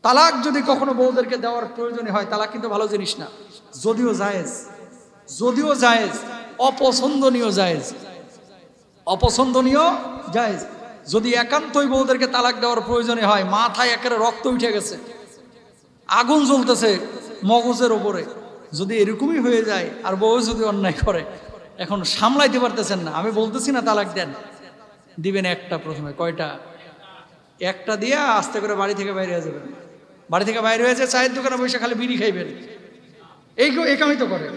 তালাক যদি কখনো বউদেরকে দেওয়ার প্রয়োজন হয়, তালাক কিন্তু ভালো জিনিস না, যদিও জায়েজ, অপছন্দনীয় জায়েজ। যদি একান্তই বউদেরকে তালাক দেওয়ার প্রয়োজনে হয়, মাথায় একেবারে রক্ত উঠে গেছে, আগুন জ্বলতেছে মগজের ওপরে, যদি এরকমই হয়ে যায় আর বউ যদি অন্যায় করে, এখন সামলাইতে পারতেছেন না, আমি বলতেছি না তালাক দেন, দিবেন একটা, প্রথমে কয়টা? একটা দিয়ে আস্তে করে বাড়ি থেকে বাইরে হয়ে যাবেন। বাড়ি থেকে বাইরে হয়েছে চায়ের দোকানে বসে খালি বিড়ি খাইবেন। এই কামই তো করে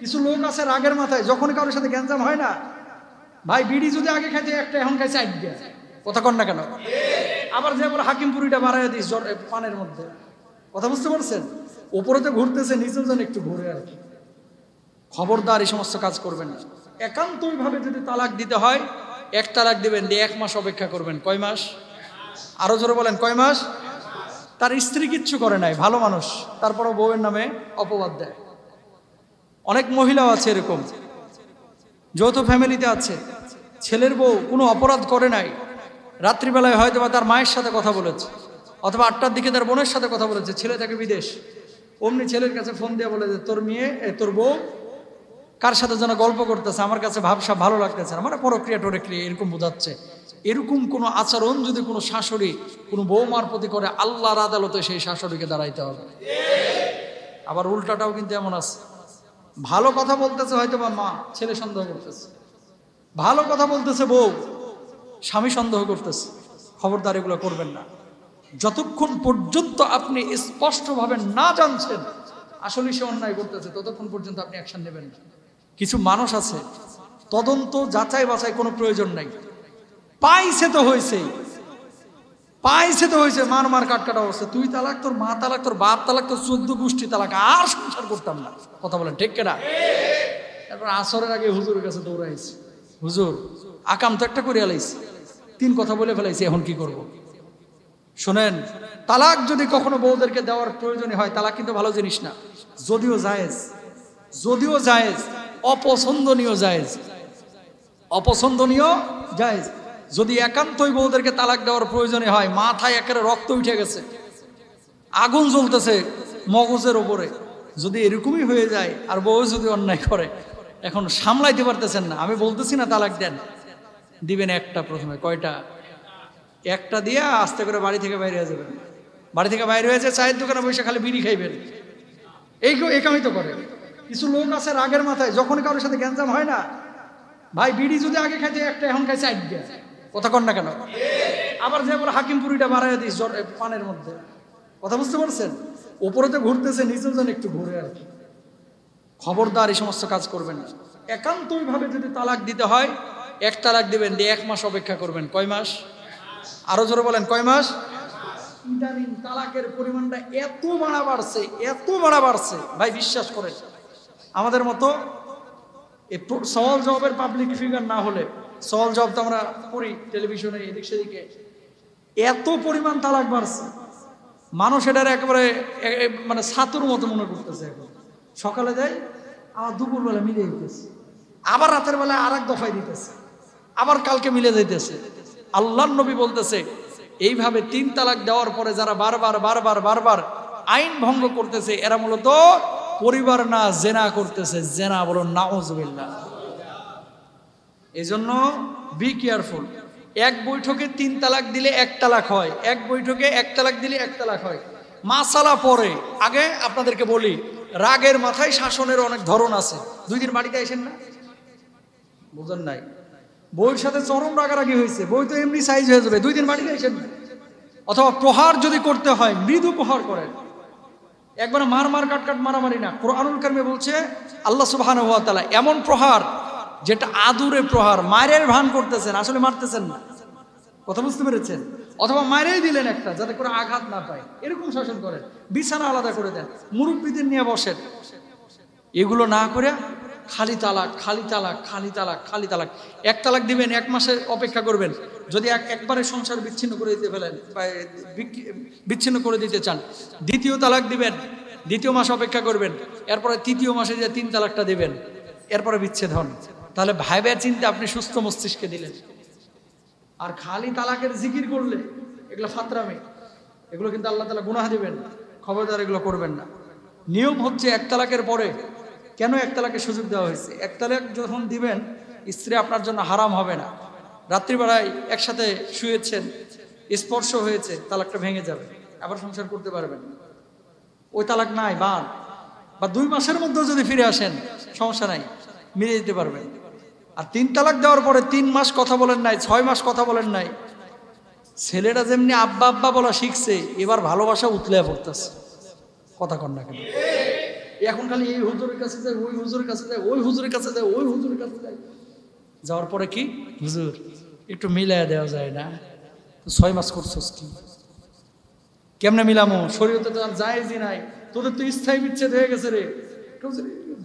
কিছু লোক আছে রাগের মাথায়, যখন কারোর সাথে গ্যাঞ্জাম হয় না, ভাই বিড়ি যদি আগে খাইতে একটা, এখন খাইছে আইডিয়া, কথা কন না কেন? আবার যে বলে হাকিমপুরিটা বাড়াইয়া দিস পানের মধ্যে, কথা বুঝতে পারছেন? উপরে তো ঘুরতেছে, নিচেও যেন একটু ঘুরে আর কি। খবরদার এই সমস্ত কাজ করবেন না। একান্তই ভাবে যদি তালাক দিতে হয়, এক তালাক দিবেন, দিয়ে 1 মাস অপেক্ষা করবেন। কয় মাস? আরো জোরে বলেন, কয় মাস? তার স্ত্রী কিচ্ছু করে নাই, ভালো মানুষ, তারপরও বউয়ের নামে অপবাদ দেয়। অনেক মহিলাও আছে এরকম, যৌথ ফ্যামিলিতে আছে, ছেলের বউ কোনো অপরাধ করে নাই, রাত্রিবেলায় হয়তো বা তার মায়ের সাথে কথা বলেছে, অথবা 8টার দিকে তার বোনের সাথে কথা বলেছে, ছেলে থাকে বিদেশ, অমনি ছেলের কাছে ফোন দিয়ে বলে যে তোর বউ কার সাথে যেন গল্প করতেছে, আমার কাছে ভাবসাব ভালো লাগতেছে না, মানে পরক্রিয়া এরকম বোঝাচ্ছে। এরকম কোনো আচরণ যদি কোনো শাশুড়ি কোনো বৌমার প্রতি করে, আল্লাহর আদালতে সেই শাশুড়িকে দাঁড়াইতে হবে। আবার উল্টাটাও কিন্তু এমন আছে, ভালো কথা বলতেছে হয়তো বা মা, ছেলে সন্দেহ করতেছে, ভালো কথা বলতেছে বউ, স্বামী সন্দেহ করতেছে। খবরদার এগুলো করবেন না। যতক্ষণ পর্যন্ত আপনি স্পষ্টভাবে না জানছেন আসলে সে অন্যায় করতেছে, ততক্ষণ পর্যন্ত আপনি অ্যাকশন নেবেন না। কিছু মানুষ আছে, তদন্ত যাচাই বাছাই কোনো প্রয়োজন নাই, পাইছে তো হয়েছে, মার কাটকাটা অবস্থা, তুই তালাক, তোর মা তালাক, তোর বাপ তালাক, তোর 14 গোষ্ঠী তালাক, আর সংসার করতাম না। কথা বলেন ঠিক কিনা? তারপর আসরের আগে হুজুরের কাছে দৌড়াইছি, হুজুর আকাম তো একটা করে আলাইছি, 3 কথা বলে ফেলাইছি, এখন কি করব? শোনেন, তালাক যদি কখনো বউদেরকে দেওয়ার প্রয়োজন হয়, তালাক কিন্তু ভালো জিনিস না, যদিও জায়েজ, অপছন্দনীয় জায়েজ। যদি একান্তই বউদেরকে তালাক দেওয়ার প্রয়োজনে হয়, মাথায় একেবারে রক্ত উঠে গেছে, আগুন জ্বলতেছে মগজের ওপরে, যদি এরকমই হয়ে যায় আর বউ যদি অন্যায় করে, এখন সামলাইতে পারতেছেন না, আমি বলতেছি না তালাক দেন, দিবেন একটা, প্রথমে কয়টা? একটা দিয়ে আস্তে করে বাড়ি থেকে বাইরে হয়ে যাবেন। বাড়ি থেকে বাইরে হয়েছে চায়ের দোকানে বসে খালি বিড়ি খাইবেন। এই কামই তো করে কিছু লোক আছে রাগের মাথায়, যখন কারোর সাথে গ্যাঞ্জাম হয় না, ভাই বিড়ি যদি আগে খাইতে একটা, এখন খাইছে আইডিয়া, কথা কন না কেন? আবার যে বলে হাকিমপুরিটা বাড়াইয়া দিস পানের মধ্যে, কথা বুঝতে পারছেন? উপরে তো ঘুরতেছে, নিচেও যেন একটু ঘুরে আর কি। খবরদার এই সমস্ত কাজ করবেন না। একান্তই ভাবে যদি তালাক দিতে হয়, 1 তালাক দিবেন, দিয়ে 1 মাস অপেক্ষা করবেন। কয় মাস? আরো জোরে বলেন, কয় মাস? ইদানিং তালাকের পরিমাণটা এত বাড়া বাড়ছে ভাই, বিশ্বাস করেন, আমাদের মতো সওয়াল জবাবের পাবলিক ফিগার না হলে, সওয়াল জবাব তো আমরা করি টেলিভিশনে এদিক সেদিকে, এত পরিমাণ তালাক বাড়ছে, মানুষ এটার একেবারে মানে ছাতুর মতো মনে করতেছে। এখন সকালে দেয়, আবার দুপুরবেলা মিলে দিতেছে, আবার রাতের বেলা আর এক দফায় দিতেছে, আবার কালকে মিলে যাইতেছে। আল্লাহর নবী বলতেছে, এইভাবে 3 তালাক দেওয়ার পরে যারা বারবার আইন ভঙ্গ করতেছে, এরা মূলত পরিবার না জেনা করতেছে, জেনা, বলুন নাউজুবিল্লাহ। এই জন্য বি কেয়ারফুল। 1 বৈঠকে 3 তালাক দিলে 1 তালাক হয়, 1 বৈঠকে 1 তালাক দিলে 1 তালাক হয়। মাসালা পরে আগে আপনাদেরকে বলি, রাগের মাথায় শাসনের অনেক ধরন আছে। 2 দিন বাড়িতে আসেন না, বুঝেন নাই? বউর সাথে চরম রাগারাগি হয়েছে, বই তো এমনি সাইজ হয়ে যাবে, 2 দিন বাড়িতে আসেন না। অথবা প্রহার যদি করতে হয়, মৃদু প্রহার করেন, একবারে মার কাট মারামারি না। কুরআনুল কারীমে বলছে আল্লাহ সুবহানাহু ওয়া তাআলা এমন প্রহার যেটা আদুরে প্রহার, মায়ের ভান করতেছেন, আসলে মারতেছেন না, কথা বুঝতে পেরেছেন? অথবা মায়েরই দিলেন একটা, যাতে করে আঘাত না পায়, এরকম শাসন করেন। বিছানা আলাদা করে দেন, মুরব্বীদের নিয়ে বসেন। এগুলো না করে খালি তালাক। 1 তালাক দিবেন, 1 মাসে অপেক্ষা করবেন। যদি একবারে সংসার বিচ্ছিন্ন করে দিতে ফেলেন, বিচ্ছিন্ন করে দিতে চান, 2য় তালাক দিবেন, 2য় মাস অপেক্ষা করবেন, এরপরে 3য় মাসে যে 3 তালাকটা দিবেন, এরপরে বিচ্ছেদ হন। তাহলে ভাইবের চিন্তা আপনি সুস্থ মস্তিষ্কে দিলেন। আর খালি তালাকের জিকির করলে এগুলো ফাতরামি, এগুলো কিন্তু আল্লাহ তাআলা গুনাহ দিবেন, খবরদার এগুলো করবেন না। নিয়ম হচ্ছে এক তালাকের পরে কেন এক তালাকের সুযোগ দেওয়া হয়েছে? এক তালাক যখন দিবেন স্ত্রী আপনার জন্য হারাম হবে না। রাত্রিবেলায় একসাথে শুয়েছেন, স্পর্শ হয়েছে, তালাকটা ভেঙে যাবে, আবার সংসার করতে পারবেন। ওই তালাক নাই বাদ, বা 2 মাসের মধ্যেও যদি ফিরে আসেন সমস্যা নাই, মিলিয়ে দিতে পারবেন। আর 3 তালাক দেওয়ার পরে 3 মাস কথা বলেন নাই, 6 মাস কথা বলেন নাই, ছেলেটা যেমনি আব্বা আব্বা বলা শিখছে, এবার ভালোবাসা উতলে পড়তেছে। কথা কন না কেন? এখন খালি এই হুজুরের কাছে যায়, ওই হুজুরের কাছে যায়, ওই হুজুরের কাছে যায়, ওই হুজুরের কাছে যায়। যাওয়ার পরে কি, হুজুর একটু মিলাইয়া দেওয়া যায় না? 6 মাস করছস কি? কেমনে মিলামো? শরীয়তে তো আর জায়েজই নাই, তোদের তো স্থায়ী বিচ্ছেদ হয়ে গেছে রে।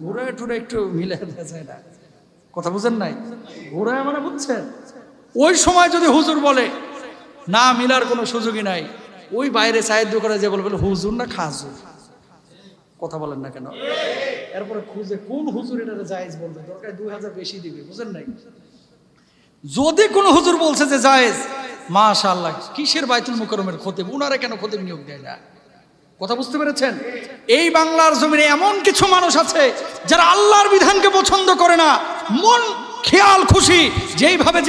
ঘোরায় ঠোরা একটু মিলাই দেওয়া যায় না? কথা বুঝেন নাই? ঘোরায় মানে বুঝছেন? ওই সময় যদি হুজুর বলে না মিলার কোনো সুযোগই নাই, ওই বাইরে সাহায্য করে যে বলবে হুজুর না খাজুর। কথা বলেন না কেন? এরপরে খুঁজে কোন হুজুর এটা জায়েজ বলবে, দরকার 2000 বেশি দিবে, বুঝেন নাই? যদি কোন হুজুর বলছে যে জায়েজ, মাশাআল্লাহ, কিসের বাইতুল মুকাররমের খতিব, উনারা কেন খতিব নিয়োগ দেয় না? কথা বুঝতে পেরেছেন? এই বাংলার জমিনে এমন কিছু মানুষ আছে যারা আল্লাহর বিধানকে পছন্দ করে না, মন খেয়াল খুশি যেইভাবে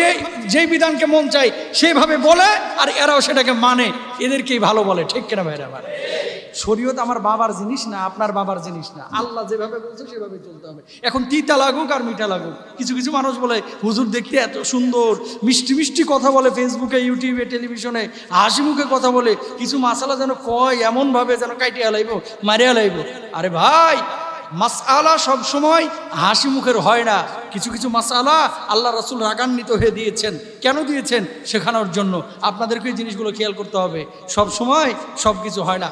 যেই বিধানকে মন চাই সেইভাবে বলে, আর এরাও সেটাকে মানে, এদেরকেই ভালো বলে। ঠিক কিনা ভাইরা? আমার শরীয়ত আমার বাবার জিনিস না, আপনার বাবার জিনিস না। আল্লাহ যেভাবে বলছে সেভাবে চলতে হবে। এখন তিতা লাগুক আর মিঠা লাগুক, কিছু কিছু মানুষ বলে হুজুর দেখতে এত সুন্দর, মিষ্টি মিষ্টি কথা বলে, ফেসবুকে, ইউটিউবে, টেলিভিশনে হাসি মুখে কথা বলে, কিছু মাসালা যেন কয় এমন ভাবে যেন কাটিয়ে লাইব, মারিয়া লাইব। আরে ভাই, মাসআলা সব সময় হাসি মুখের হয় না। কিছু কিছু মাসআলা আল্লাহ রাসূল রাগান্বিত হয়ে দিয়েছেন। কেন দিয়েছেন? শেখানোর জন্য। আপনাদেরকে এই জিনিসগুলো খেয়াল করতে হবে। সব সময় সব কিছু হয় না।